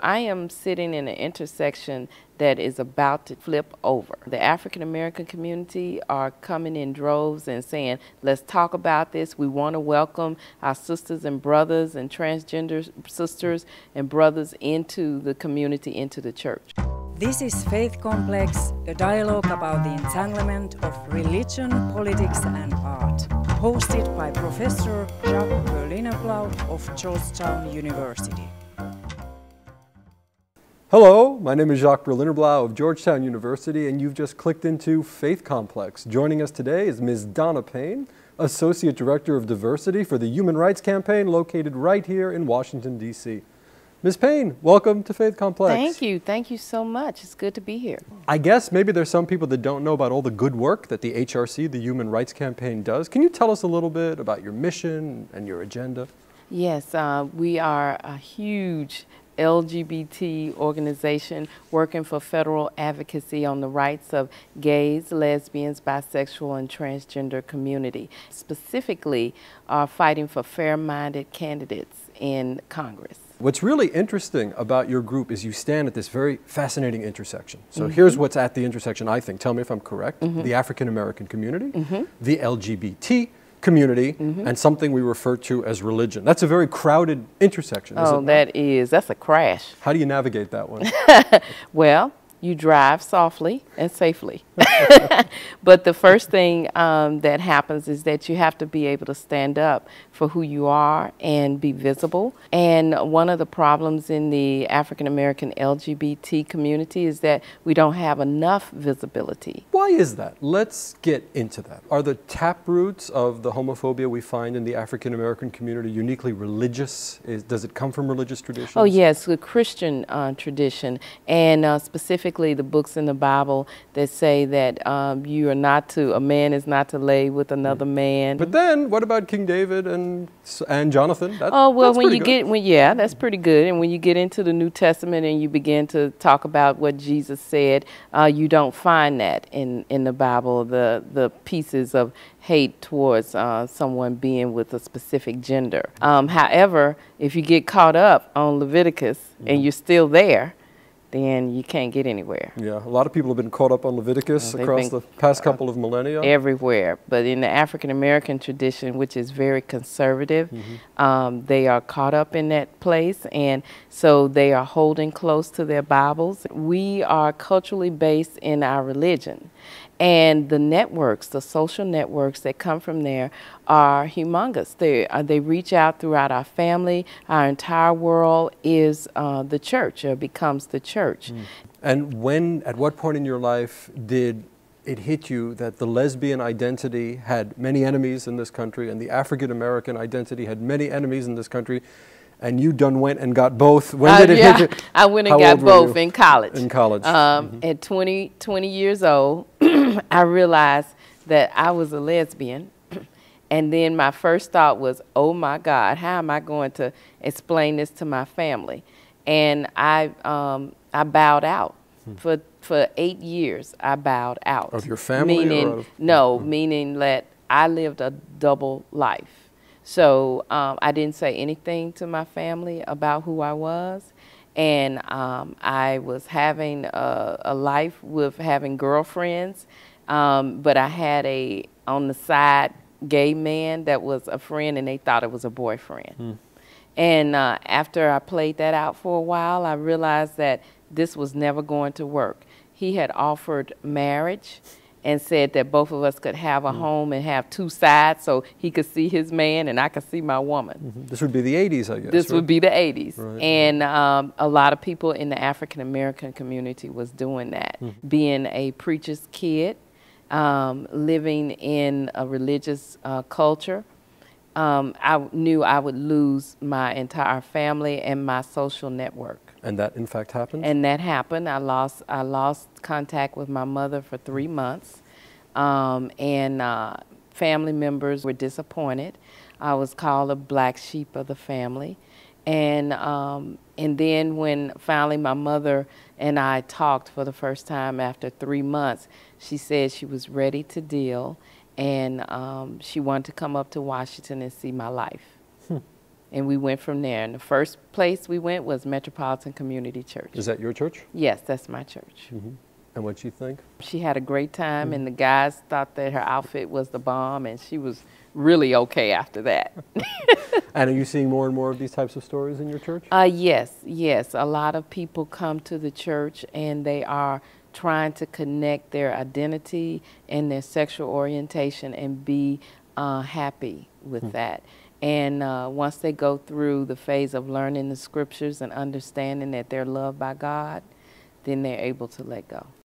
I am sitting in an intersection that is about to flip over. The African American community are coming in droves and saying, let's talk about this. We want to welcome our sisters and brothers and transgender sisters and brothers into the community, into the church. This is Faith Complex, a dialogue about the entanglement of religion, politics and art, hosted by Professor Jacques Berlinablau of Georgetown University. Hello, my name is Jacques Berlinablau of Georgetown University, and you've just clicked into Faith Complex. Joining us today is Ms. Donna Payne, Associate Director of Diversity for the Human Rights Campaign, located right here in Washington, D.C. Ms. Payne, welcome to Faith Complex. Thank you so much. It's good to be here. I guess maybe there's some people that don't know about all the good work that the HRC, the Human Rights Campaign, does. Can you tell us a little bit about your mission and your agenda? Yes, we are a huge LGBT organization working for federal advocacy on the rights of gays, lesbians, bisexual, and transgender community. Specifically, fighting for fair-minded candidates in Congress. What's really interesting about your group is you stand at this very fascinating intersection. So here's what's at the intersection, I think. Tell me if I'm correct. The African American community, the LGBT community, and something we refer to as religion. That's a very crowded intersection, isn't it? That's a crash. How do you navigate that one? Well, you drive softly and safely. But the first thing that happens is that you have to be able to stand up for who you are and be visible. And one of the problems in the African American LGBT community is that we don't have enough visibility. Why is that? Let's get into that. Are the taproots of the homophobia we find in the African American community uniquely religious? Does it come from religious traditions? Oh yes, the Christian tradition, and specifically the books in the Bible that say that you are not to, a man is not to lay with another man. But then, what about King David and Jonathan? That's pretty good. And when you get into the New Testament and you begin to talk about what Jesus said, you don't find that in the Bible, the pieces of hate towards someone being with a specific gender. However, if you get caught up on Leviticus and you're still there, then you can't get anywhere. Yeah, a lot of people have been caught up on Leviticus across the past couple of millennia. Everywhere. But in the African American tradition, which is very conservative, they are caught up in that place, and so they are holding close to their Bibles. We are culturally based in our religion. And the networks, the social networks that come from there are humongous. They reach out throughout our family. Our entire world is the church, or becomes the church. And at what point in your life did it hit you that the lesbian identity had many enemies in this country and the African American identity had many enemies in this country? And you went and got both. When did it hit you? I went and got both in college. In college. At 20 years old, I realized that I was a lesbian. And then my first thought was, oh my God, how am I going to explain this to my family? And I bowed out. For 8 years, I bowed out. Of your family? Meaning that I lived a double life. So I didn't say anything to my family about who I was, and I was having a life with having girlfriends, but I had on the side gay man that was a friend, and they thought it was a boyfriend. And after I played that out for a while, I realized that this was never going to work. He had offered marriage and said that both of us could have a home and have two sides, so he could see his man and I could see my woman. This would be the 80s, I guess. This would be the 80s. Right. And a lot of people in the African American community was doing that. Being a preacher's kid, living in a religious culture, I knew I would lose my entire family and my social network. And that, in fact, happened? And that happened. I lost contact with my mother for 3 months, and family members were disappointed. I was called a black sheep of the family. And then when finally my mother and I talked for the first time after 3 months, she said she was ready to deal, and she wanted to come up to Washington and see my life. And we went from there. And the first place we went was Metropolitan Community Church. Is that your church? Yes, that's my church. And what'd you think? She had a great time, and the guys thought that her outfit was the bomb, and she was really okay after that. And are you seeing more and more of these types of stories in your church? Yes. A lot of people come to the church, and they are trying to connect their identity and their sexual orientation and be happy with that. And once they go through the phase of learning the scriptures and understanding that they're loved by God, then they're able to let go.